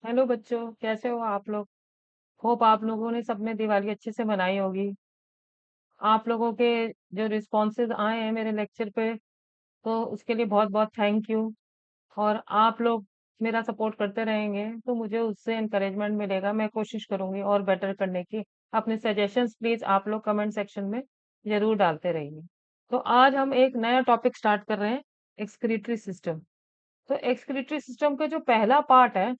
Hello बच्चों, कैसे हो आप लोग। होप आप लोगों ने सबने दिवाली अच्छे से मनाई होगी। आप लोगों के जो रिस्पॉन्सेज आए हैं मेरे लेक्चर पे, तो उसके लिए बहुत बहुत थैंक यू। और आप लोग मेरा सपोर्ट करते रहेंगे तो मुझे उससे encouragement मिलेगा। मैं कोशिश करूंगी और बेटर करने की। अपने सजेशंस प्लीज आप लोग कमेंट सेक्शन में जरूर डालते रहिए। तो आज हम एक नया टॉपिक स्टार्ट कर रहे हैं, एक्सक्रीटरी सिस्टम। तो एक्सक्रीटरी सिस्टम का जो पहला पार्ट है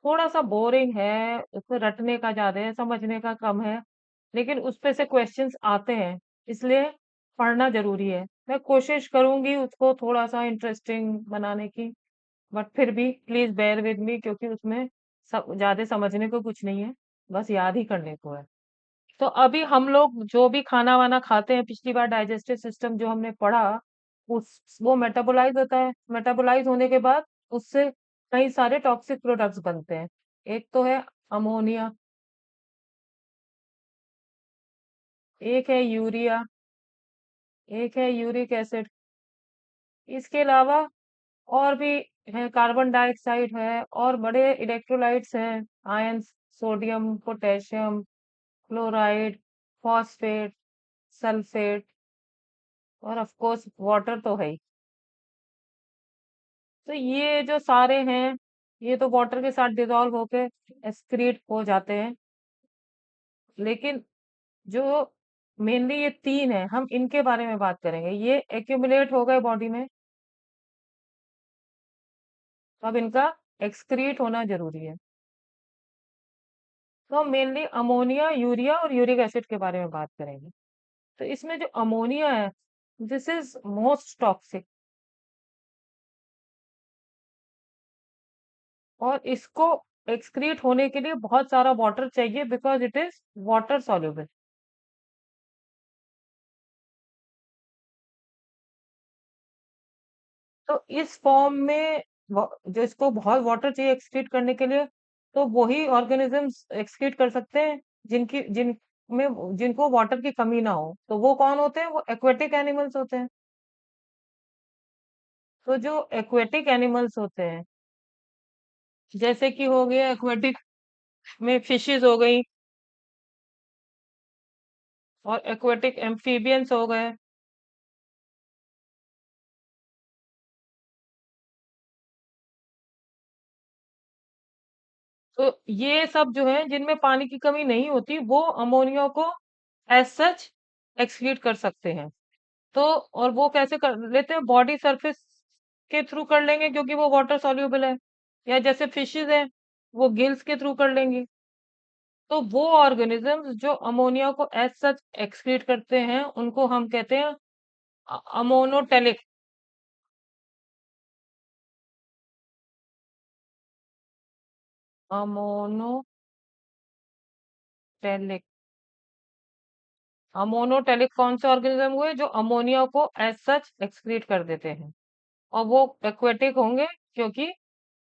थोड़ा सा बोरिंग है, उसको रटने का ज्यादा है, समझने का कम है। लेकिन उस पे से क्वेश्चंस आते हैं, इसलिए पढ़ना जरूरी है। मैं कोशिश करूंगी उसको थोड़ा सा इंटरेस्टिंग बनाने की, बट फिर भी प्लीज बेयर विद मी, क्योंकि उसमें सब ज्यादा समझने को कुछ नहीं है, बस याद ही करने को है। तो अभी हम लोग जो भी खाना वाना खाते हैं, पिछली बार डाइजेस्टिव सिस्टम जो हमने पढ़ा, उस वो मेटाबोलाइज होता है। मेटाबोलाइज होने के बाद उससे कई सारे टॉक्सिक प्रोडक्ट्स बनते हैं। एक तो है अमोनिया, एक है यूरिया, एक है यूरिक एसिड। इसके अलावा और भी है, कार्बन डाइऑक्साइड है, और बड़े इलेक्ट्रोलाइट्स हैं, ions, sodium, potassium, chloride, phosphate, sulphate, और ऑफ कोर्स वाटर तो है ही। तो ये जो सारे हैं, ये तो वाटर के साथ डिजोल्व होके एक्सक्रीट हो जाते हैं। लेकिन जो मेनली ये तीन है, हम इनके बारे में बात करेंगे। ये एक्यूमुलेट हो गए बॉडी में, तो अब इनका एक्सक्रीट होना जरूरी है। तो हम मेनली अमोनिया, यूरिया और यूरिक एसिड के बारे में बात करेंगे। तो इसमें जो अमोनिया है, दिस इज मोस्ट टॉक्सिक, और इसको एक्सक्रीट होने के लिए बहुत सारा वाटर चाहिए, because it is water soluble. तो इस फॉर्म में जो इसको बहुत वाटर चाहिए एक्सक्रीट करने के लिए, तो वही ऑर्गेनिजम्स एक्सक्रीट कर सकते हैं जिनको वाटर की कमी ना हो। तो वो कौन होते हैं? वो एक्वेटिक एनिमल्स होते हैं। तो जो एक्वेटिक एनिमल्स होते हैं, जैसे कि हो गया एक्वेटिक में फिशेस हो गई, और एक्वेटिक एम्फीबियंस हो गए। तो ये सब जो है जिनमें पानी की कमी नहीं होती, वो अमोनिया को एज सच एक्सक्रीट कर सकते हैं। तो और वो कैसे कर लेते हैं? बॉडी सरफेस के थ्रू कर लेंगे, क्योंकि वो वाटर सॉल्युबल है। या जैसे फिशेस हैं, वो गिल्स के थ्रू कर लेंगी। तो वो ऑर्गेनिजम्स जो अमोनिया को एज सच एक्सक्रीट करते हैं, उनको हम कहते हैं अमोनोटेलिक। अमोनोटेलिक। अमोनोटेलिक कौन से ऑर्गेनिज्म हुए? जो अमोनिया को एज सच एक्सक्रीट कर देते हैं। और वो एक्वेटिक होंगे, क्योंकि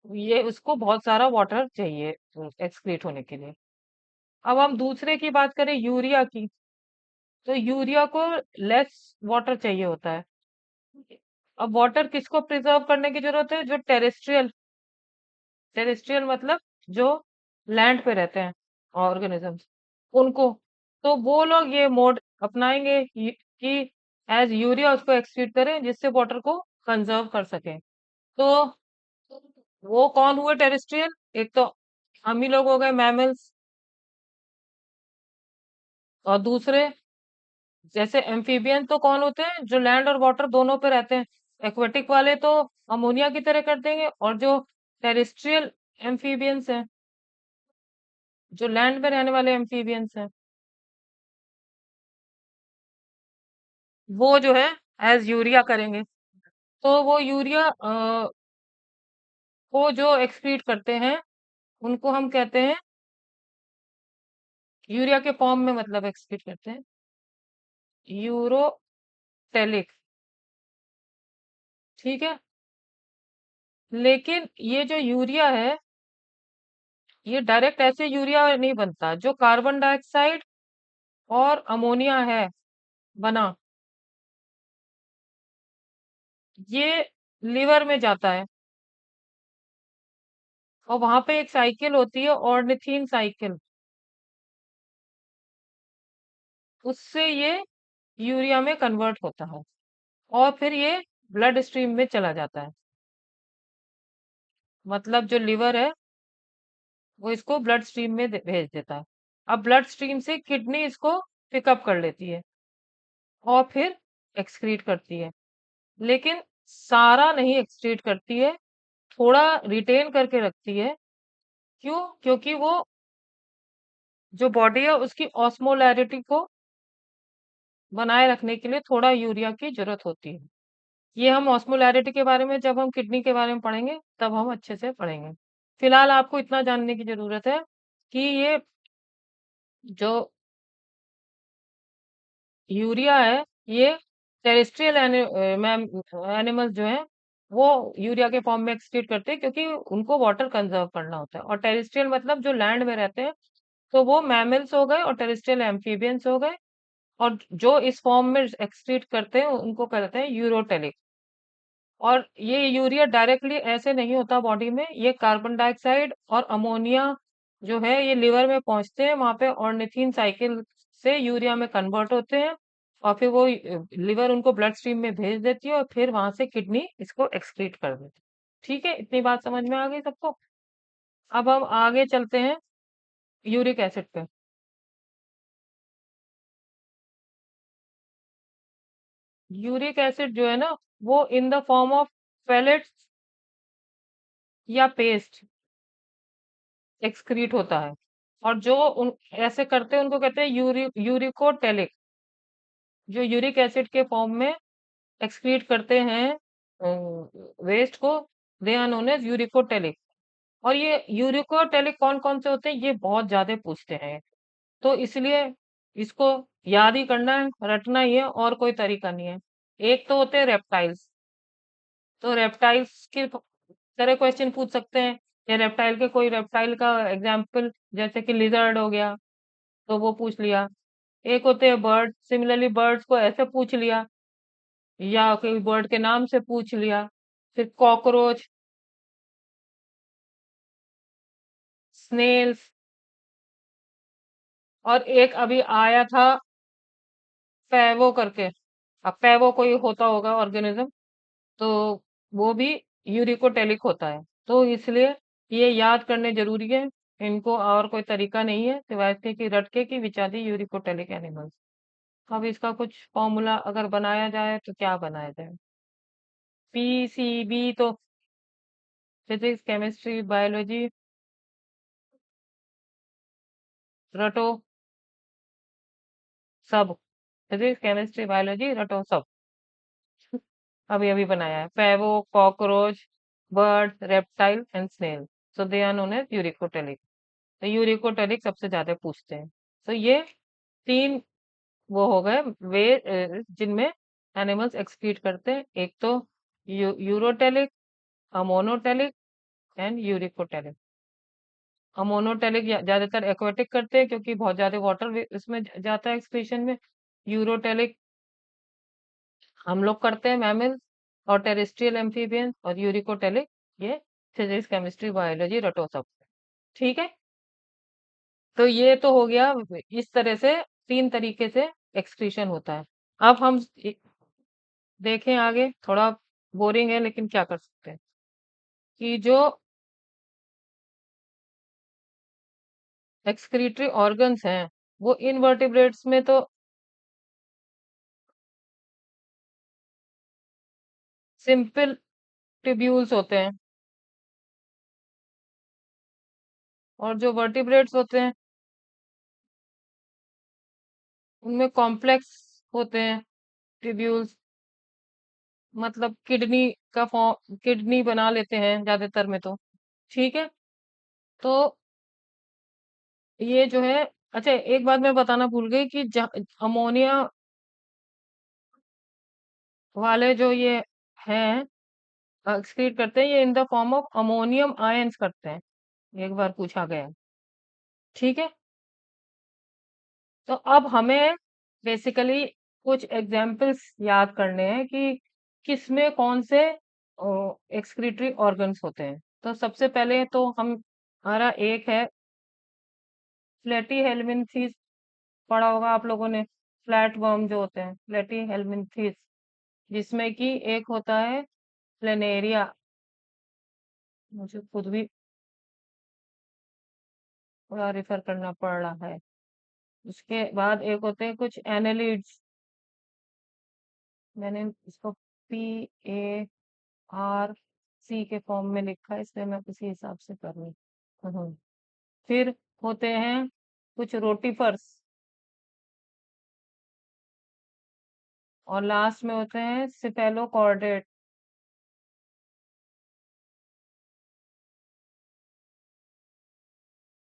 ये उसको बहुत सारा वाटर चाहिए एक्सक्रीट होने के लिए। अब हम दूसरे की बात करें, यूरिया की। तो यूरिया को लेस वाटर चाहिए होता है। अब वाटर किसको प्रिजर्व करने की जरूरत है? जो टेरेस्ट्रियल, टेरेस्ट्रियल मतलब जो लैंड पे रहते हैं ऑर्गेनिजम्स, उनको। तो वो लोग ये मोड अपनाएंगे कि एज यूरिया उसको एक्सक्रीट करें, जिससे वाटर को कंजर्व कर सकें। तो वो कौन हुए टेरेस्ट्रियल? एक तो हम ही लोग हो गए, मैमल्स। और दूसरे जैसे एम्फीबियन तो कौन होते हैं? जो लैंड और वाटर दोनों पे रहते हैं। एक्वेटिक वाले तो अमोनिया की तरह कर देंगे, और जो टेरेस्ट्रियल एम्फीबियंस हैं, जो लैंड में रहने वाले एम्फीबियंस हैं, वो जो है एज यूरिया करेंगे। तो वो यूरिया को जो एक्सक्रीट करते हैं, उनको हम कहते हैं, यूरिया के फॉर्म में मतलब एक्सक्रीट करते हैं, यूरोटेलिक। ठीक है। लेकिन ये जो यूरिया है, ये डायरेक्ट ऐसे यूरिया नहीं बनता। जो कार्बन डाइऑक्साइड और अमोनिया है बना, ये लिवर में जाता है। और वहां पे एक साइकिल होती है ऑर्निथीन साइकिल, उससे ये यूरिया में कन्वर्ट होता है और फिर ये ब्लड स्ट्रीम में चला जाता है। मतलब जो लिवर है वो इसको ब्लड स्ट्रीम में भेज देता है। अब ब्लड स्ट्रीम से किडनी इसको पिकअप कर लेती है और फिर एक्सक्रीट करती है। लेकिन सारा नहीं एक्सक्रीट करती है, थोड़ा रिटेन करके रखती है। क्यों? क्योंकि वो जो बॉडी है उसकी ऑस्मोलैरिटी को बनाए रखने के लिए थोड़ा यूरिया की जरूरत होती है। ये हम ऑस्मोलैरिटी के बारे में जब हम किडनी के बारे में पढ़ेंगे तब हम अच्छे से पढ़ेंगे। फिलहाल आपको इतना जानने की जरूरत है कि ये जो यूरिया है ये टेरेस्ट्रियल एनिमल्स जो हैं वो यूरिया के फॉर्म में एक्सक्रीट करते हैं, क्योंकि उनको वाटर कंजर्व करना होता है। और टेरेस्ट्रियल मतलब जो लैंड में रहते हैं, तो वो मैमल्स हो गए और टेरेस्ट्रियल एम्फीबियंस हो गए। और जो इस फॉर्म में एक्सक्रीट करते हैं उनको कहते हैं यूरोटेलिक। और ये यूरिया डायरेक्टली ऐसे नहीं होता बॉडी में, ये कार्बन डाइऑक्साइड और अमोनिया जो है ये लिवर में पहुंचते हैं, वहां पे ऑर्निथिन साइकिल से यूरिया में कन्वर्ट होते हैं और फिर वो लिवर उनको ब्लड स्ट्रीम में भेज देती है और फिर वहां से किडनी इसको एक्सक्रीट कर देती है। ठीक है, इतनी बात समझ में आ गई सबको? अब हम आगे चलते हैं यूरिक एसिड पे। यूरिक एसिड जो है ना वो इन द फॉर्म ऑफ पेलेट्स या पेस्ट एक्सक्रीट होता है। और जो ऐसे करते हैं उनको कहते हैं यूरिकोटेलिक। जो यूरिक एसिड के फॉर्म में एक्सक्रीट करते हैं वेस्ट को, they are known as uricotelic. और ये यूरिकोटेलिक कौन कौन से होते हैं ये बहुत ज्यादा पूछते हैं, तो इसलिए इसको याद ही करना है, रटना ही है, और कोई तरीका नहीं है। एक तो होते हैं रेप्टाइल्स, तो रेप्टाइल्स की तरह क्वेश्चन पूछ सकते हैं, या रेप्टाइल के कोई रेप्टाइल का एग्जाम्पल, जैसे कि लिजर्ड हो गया तो वो पूछ लिया। एक होते हैं बर्ड, सिमिलरली बर्ड्स को ऐसे पूछ लिया, या कोई बर्ड के नाम से पूछ लिया। फिर कॉकरोच, स्नेल्स, और एक अभी आया था पैवो करके। अब पैवो कोई होता होगा ऑर्गेनिज्म, तो वो भी यूरिकोटेलिक होता है। तो इसलिए ये याद करने जरूरी है इनको, और कोई तरीका नहीं है सिवाय इसके कि रट के कि विचादी यूरिकोटेलिक एनिमल्स। अब इसका कुछ फॉर्मूला अगर बनाया जाए तो क्या बनाया जाए? पीसीबी तो फिजिक्स केमिस्ट्री बायोलॉजी रटो सब। फिजिक्स केमिस्ट्री बायोलॉजी रटो सब। अभी अभी बनाया है Pavo, cockroach, bird, reptile and snail. So they are known as uricotelic. तो यूरिकोटेलिक सबसे ज्यादा पूछते हैं। तो ये तीन वो हो गए वे जिनमें एनिमल्स एक्सक्रीट करते हैं। एक तो यूरोटेलिक, अमोनोटेलिक एंड यूरिकोटेलिक। अमोनोटेलिक ज्यादातर एक्वेटिक करते हैं क्योंकि बहुत ज्यादा वाटर इसमें जाता है एक्सक्रीशन में। यूरोटेलिक हम लोग करते हैं मैमल्स और टेरेस्ट्रियल एम्फीबियंस। और यूरिकोटेलिक ये फिजिक्स केमिस्ट्री बायोलॉजी रटो सब। ठीक है, तो ये तो हो गया। इस तरह से तीन तरीके से एक्सक्रीशन होता है। अब हम देखें आगे, थोड़ा बोरिंग है लेकिन क्या कर सकते हैं, कि जो एक्सक्रीटरी ऑर्गन्स हैं वो इनवर्टिब्रेट्स में तो सिंपल ट्यूब्यूल्स होते हैं, और जो वर्टिब्रेट्स होते हैं उनमें कॉम्प्लेक्स होते हैं ट्यूब्यूल्स। मतलब किडनी का फॉर्म, किडनी बना लेते हैं ज्यादातर में तो। ठीक है, तो ये जो है, अच्छा एक बात मैं बताना भूल गई कि अमोनिया वाले जो ये हैं एक्सक्रीट करते हैं, ये इन the form of ammonium ions करते हैं, एक बार पूछा गया। ठीक है, तो अब हमें बेसिकली कुछ एग्जाम्पल्स याद करने हैं कि किसमें कौन से एक्सक्रीटरी ऑर्गन्स होते हैं। तो सबसे पहले तो हम हमारा एक है फ्लैटी हेलमिंथीस, पढ़ा होगा आप लोगों ने, फ्लैट वर्म जो होते हैं, फ्लैटी हेलमिंथीस, जिसमें कि एक होता है प्लेनेरिया, मुझे खुद भी थोड़ा रिफर करना पड़ रहा है। उसके बाद एक होते हैं कुछ एनेलिड्स, मैंने इसको PARC के फॉर्म में लिखा है, इसलिए मैं उसी हिसाब से कर रही हूँ। फिर होते हैं कुछ रोटिफर्स, और लास्ट में होते हैं सिफेलोकॉर्डेट,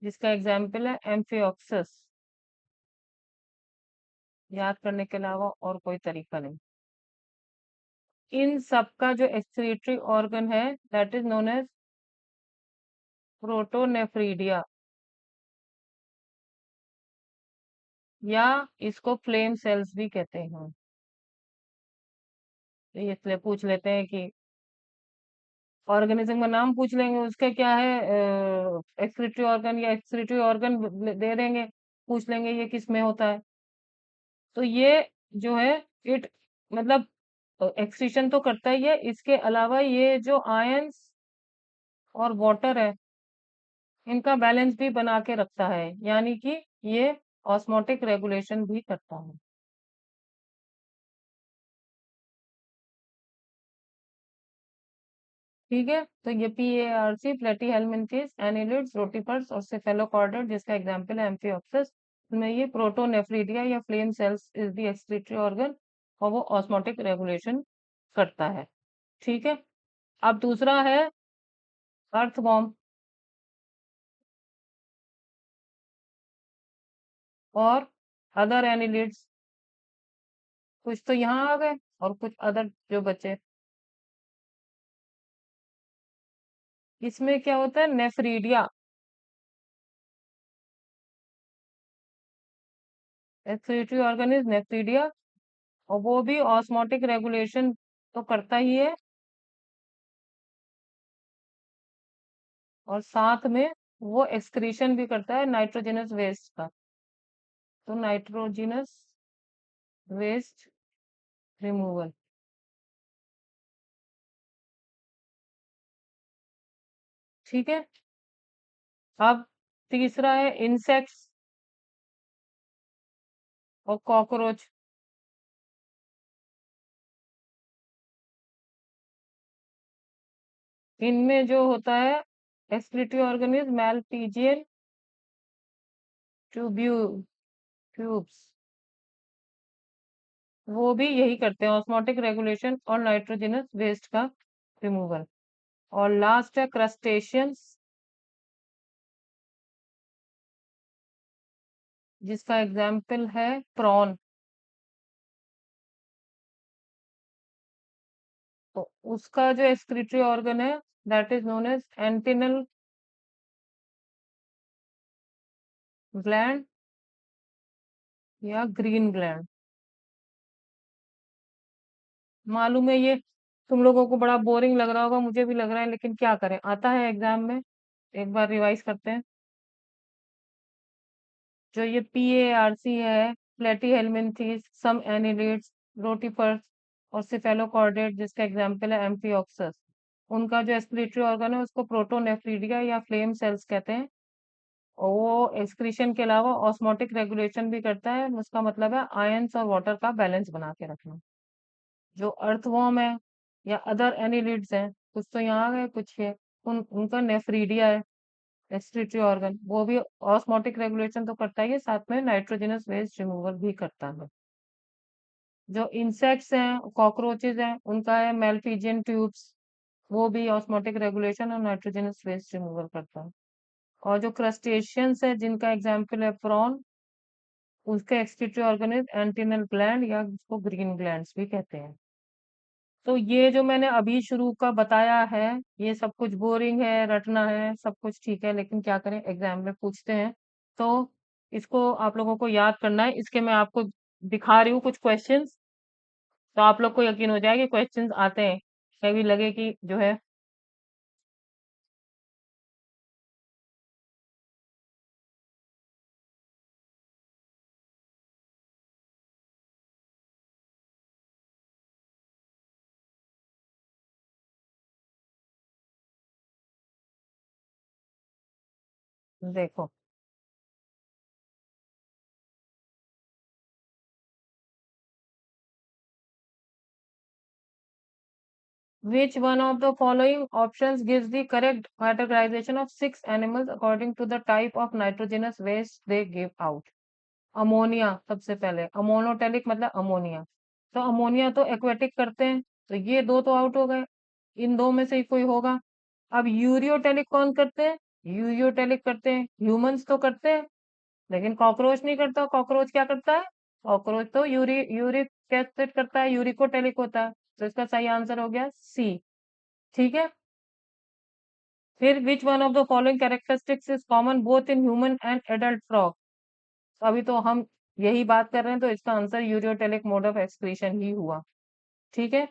जिसका एग्जाम्पल है एम्फिओक्सस। याद करने के अलावा और कोई तरीका नहीं। इन सब का जो एक्सक्रीटरी ऑर्गन है that is known as protonephridia, या इसको फ्लेम सेल्स भी कहते हैं। तो ये इसलिए पूछ लेते हैं कि ऑर्गेनिज्म का नाम पूछ लेंगे, उसका क्या है एक्सक्रीटरी ऑर्गन, या एक्सक्रीटरी ऑर्गन दे देंगे, पूछ लेंगे ये किस में होता है। तो ये जो है इट मतलब एक्सक्रीशन तो करता ही है, इसके अलावा ये जो आयंस और वाटर है इनका बैलेंस भी बना के रखता है, यानी कि ये ऑस्मोटिक रेगुलेशन भी करता है। ठीक है, तो ये PARC, प्लेटीहेल्मिन्थेस, एनिलिड्स, रोटिफर्स और सेफेलोकॉर्डेट, जिसका एग्जांपल है एम्फिओक्सस, में ये प्रोटोनेफ्रिडिया या flame cells is the excretory organ, और वो ऑस्मोटिक रेगुलेशन करता है। ठीक है, अब दूसरा है अर्थवॉर्म और अदर एनिलिड्स। कुछ तो यहाँ आ गए और कुछ अदर जो बचे। इसमें क्या होता है, nephridia, excretory organ is nephridia, और वो भी ऑस्मोटिक रेगुलेशन तो करता ही है, और साथ में वो एक्सक्रीशन भी करता है नाइट्रोजनस वेस्ट का। तो नाइट्रोजनस वेस्ट रिमूवल। ठीक है, अब तीसरा है इंसेक्ट्स और कॉकरोच। इनमें जो होता है एक्सक्रीटरी ऑर्गेनिज्म मैलपीजियन ट्यूब्यू ट्यूब्स, वो भी यही करते हैं, ऑस्मोटिक रेगुलेशन और नाइट्रोजनस वेस्ट का रिमूवल। और लास्ट है क्रस्टेशियंस, जिसका एग्जाम्पल है प्रॉन। तो उसका जो एक्सक्रीटरी ऑर्गन है that is known as antennal gland या ग्रीन ग्लैंड। मालूम है ये तुम लोगों को बड़ा बोरिंग लग रहा होगा, मुझे भी लग रहा है, लेकिन क्या करें, आता है एग्जाम में। एक बार रिवाइज करते हैं। जो ये PARC है, प्लेटीहेल्मिन्थेस, सम एनिलिड्स, रोटिफर्स और सिफेलोकॉर्डेट, जिसका एग्जाम्पल है एम्फिओक्सस, उनका जो एक्सक्रीटरी ऑर्गन है उसको प्रोटोनेफ्रीडिया या फ्लेम सेल्स कहते हैं, और वो एक्सक्रीशन के अलावा ऑस्मोटिक रेगुलेशन भी करता है। उसका मतलब है आयंस और वाटर का बैलेंस बना के रखना। जो अर्थवॉर्म है या अदर एनिलिड्स हैं, कुछ तो यहाँ आ गए, कुछ है, उनका नेफ्रीडिया है एक्सक्रीटरी ऑर्गन, वो भी ऑस्मोटिक रेगुलेशन तो करता ही है, साथ में नाइट्रोजनस वेस्ट रिमूवल भी करता है। जो इंसेक्ट्स हैं, कॉकरोचेज हैं, उनका है मेलफिजियन ट्यूब्स, वो भी ऑस्मोटिक रेगुलेशन और नाइट्रोजनस वेस्ट रिमूवल करता है। और जो क्रस्टेशियंस है, जिनका एग्जाम्पल है प्रॉन, उसका एक्सक्रीटरी ऑर्गन इज एंटिनल ग्लैंड, या उसको ग्रीन ग्लैंड्स भी कहते हैं। तो ये जो मैंने अभी शुरू का बताया है, ये सब कुछ बोरिंग है, रटना है, सब कुछ ठीक है, लेकिन क्या करें, एग्जाम में पूछते हैं। तो इसको आप लोगों को याद करना है। इसके मैं आपको दिखा रही हूँ कुछ क्वेश्चंस, तो आप लोग को यकीन हो जाएगा कि क्वेश्चंस आते हैं, कभी लगे कि जो है देखो, which one of the following options gives the correct categorization of six animals according to the type of nitrogenous waste they give out? Ammonia सबसे पहले, अमोनोटेलिक मतलब अमोनिया, तो अमोनिया तो एक्वेटिक करते हैं, तो ये दो तो आउट हो गए, इन दो में से ही कोई होगा। अब यूरियोटेलिक कौन करते हैं? यूरियोटेलिक करते हैं ह्यूमंस तो करते हैं, लेकिन कॉकरोच नहीं करता। कॉकरोच क्या करता है? कॉकरोच तो यूरिक एसिड करता है, यूरिकोटेलिक होता है। तो इसका सही आंसर हो गया सी। ठीक है। फिर which one of the following characteristics is common both in human and adult frog? अभी तो हम यही बात कर रहे हैं, तो इसका answer ureotelic mode of excretion ही हुआ। ठीक है।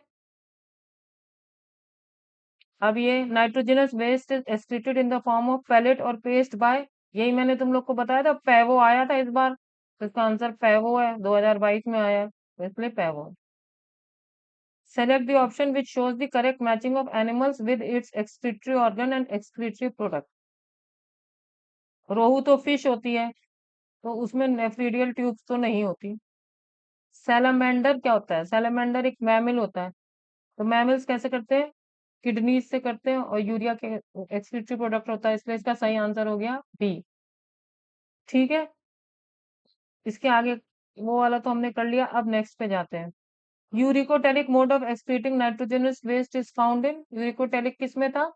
अब ये nitrogenous waste is excreted in the form of pellet और पेस्ट बाय, यही मैंने तुम लोग को बताया था, पैवो आया था इस बार, तो इसका आंसर पैवो है, 2022 में आया है, तो इसलिए Pavo. Select the option which shows the correct matching of animals with its excretory organ and excretory product. Rohu तो फिश होती है, तो उसमें नेफ्रीडियल ट्यूब्स तो नहीं होती। सैलमेंडर क्या होता है? सैलमेंडर एक मैमिल होता है, तो मैमिल्स कैसे करते हैं? किडनीज से करते हैं, और यूरिया के एक्सक्रीटरी प्रोडक्ट होता है, इसलिए इसका सही आंसर हो गया बी। ठीक है। इसके आगे वो वाला तो हमने कर लिया, अब नेक्स्ट पे जाते हैं। Uricotelic mode of excreting nitrogenous waste is found in, uricotelic किस में था?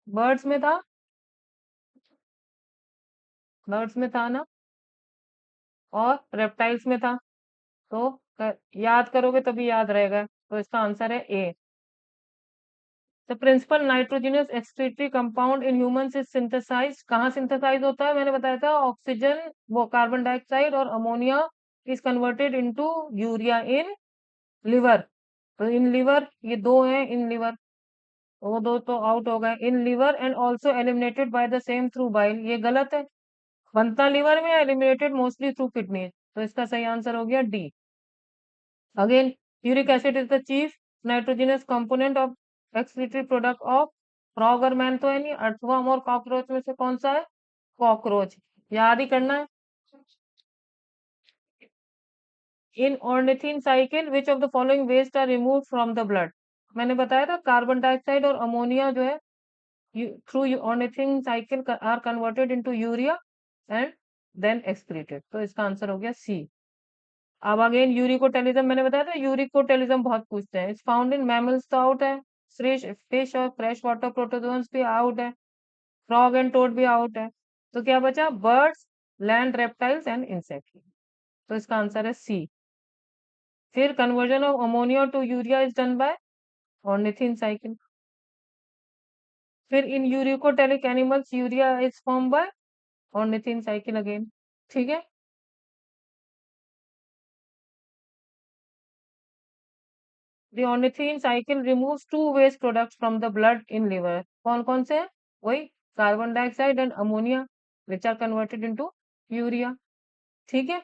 बर्ड्स में था, बर्ड्स में था ना, और रेप्टाइल्स में था। तो याद करोगे तभी याद रहेगा, तो इसका आंसर है A. The principal nitrogenous excretory compound in humans is synthesise, कहाँ सिंथेसाइज होता है? मैंने बताया था ऑक्सीजन, वो कार्बन डाइऑक्साइड और ammonia is converted into urea in liver. तो इन लिवर ये दो हैं, इन लिवर, वो दो तो आउट हो गए। In liver and also eliminated by the same through bile, ये गलत है, बनता लिवर में, एलिमिनेटेड मोस्टली थ्रू किडनी, तो इसका सही आंसर हो गया D. Again, uric acid is the chief nitrogenous component of excretory product of frog और मैन, तो है नहीं, अर्थवर्म और कॉकरोच में से कौन सा है? कॉकरोच, याद ही करना है। In ornithine cycle which of the following waste are remove from the blood? मैंने बताया था कार्बन डाइऑक्साइड और अमोनिया जो है through ornithine cycle are converted into urea and then excreted, तो इसका आंसर हो गया सी। अब अगेन यूरिकोटेलिज्म मैंने बताया था, यूरिकोटेलिज्म बहुत पूछते हैं। इट्स फाउंड इन मैमल्स तो आउट है, फिश फिश और फ्रेश वाटर प्रोटोजोन्स भी आउट है, फ्रॉग एंड टोड भी आउट है, तो क्या बचा? Birds, land reptiles and insect, तो इसका आंसर है सी। फिर conversion of ammonia to urea is done by ornithine cycle. फिर in uricotelic animals urea is form by ornithine cycle again. ठीक है। The ornithine cycle removes two waste products from the blood in liver. कौन कौन से हैं? वही carbon dioxide and ammonia, which are converted into urea. ठीक है।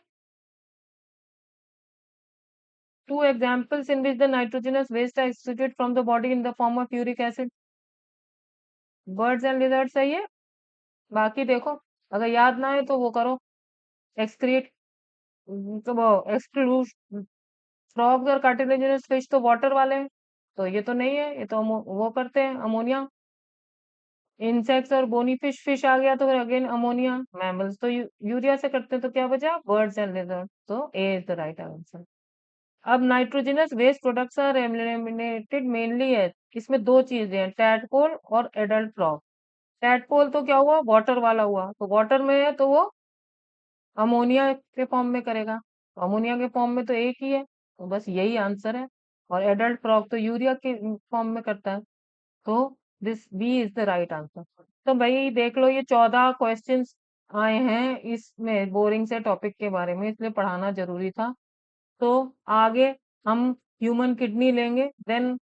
Two examples in which the nitrogenous waste are excreted from the body in the form of uric acid. Birds and lizards सही है। बाकी देखो, अगर याद ना है तो वो करो, excrete, तो वो exclude, frogs और cartilaginous fish तो water वाले हैं, तो ये तो नहीं है, ये तो वो करते हैं अमोनिया। इंसेक्ट्स और बोनी फिश, फिश आ गया तो फिर अगेन अमोनिया। मैमल्स तो यूरिया से करते हैं, तो क्या बचा? बर्ड्स एंड लिजर्ड, तो A is the right answer. अब nitrogenous waste products are eliminated mainly है, इसमें दो चीजें हैं, टैडपोल और एडल्ट फ्रॉग। टैडपोल तो क्या हुआ? वाटर वाला हुआ, तो वाटर में है तो वो अमोनिया के फॉर्म में करेगा, तो अमोनिया के फॉर्म में तो एक ही है, तो बस यही आंसर है। और एडल्ट फ्रॉग तो यूरिया के फॉर्म में करता है, तो this B is the right answer. तो भाई देख लो, ये 14 क्वेश्चंस आए हैं इसमें बोरिंग से टॉपिक के बारे में, इसलिए पढ़ाना जरूरी था। तो आगे हम ह्यूमन किडनी लेंगे, देन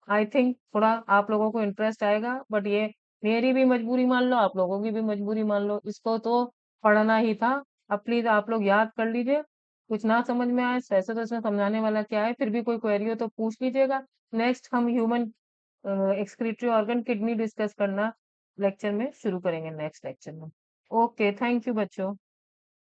आई थिंक थोड़ा आप लोगों को इंटरेस्ट आएगा, बट ये मेरी भी मजबूरी मान लो, आप लोगों की भी मजबूरी मान लो, इसको तो पढ़ना ही था। अब प्लीज आप लोग याद कर लीजिए, कुछ ना समझ में आए, वैसे तो इसमें समझाने वाला क्या है, फिर भी कोई क्वेरी हो तो पूछ लीजिएगा। नेक्स्ट हम human excretory organ kidney discuss करना लेक्चर में शुरू करेंगे नेक्स्ट लेक्चर में। ओके, थैंक यू बच्चों।